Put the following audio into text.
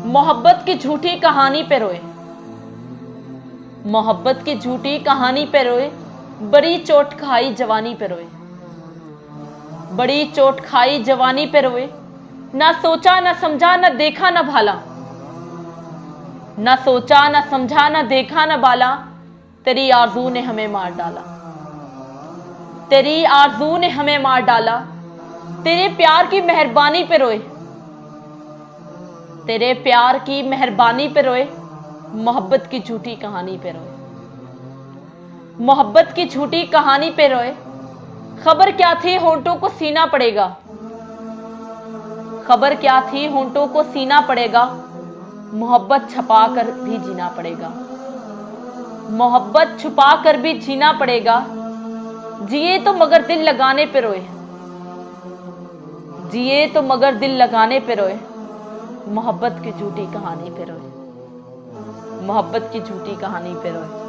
मोहब्बत की झूठी कहानी पे रोए, मोहब्बत की झूठी कहानी पे रोए, बड़ी चोट खाई जवानी पे रोए, बड़ी चोट खाई जवानी पे रोए। ना सोचा ना समझा ना देखा ना भाला, ना सोचा ना समझा ना देखा ना बाला, तेरी आरज़ू ने हमें मार डाला, तेरी आरज़ू ने हमें मार डाला। तेरे प्यार की मेहरबानी पे रोए, तेरे प्यार की मेहरबानी पे रोए, मोहब्बत की झूठी कहानी पे रोए, मोहब्बत की झूठी कहानी पे रोए। खबर क्या थी होंठों को सीना पड़ेगा, खबर क्या थी होंठों को सीना पड़ेगा, मोहब्बत छुपा कर भी जीना पड़ेगा, मोहब्बत छुपा कर भी जीना पड़ेगा। जिए तो मगर दिल लगाने पे रोए, जिए तो मगर दिल लगाने पे रोए, मोहब्बत की झूठी कहानी पे रोए, मोहब्बत की झूठी कहानी पे रोए।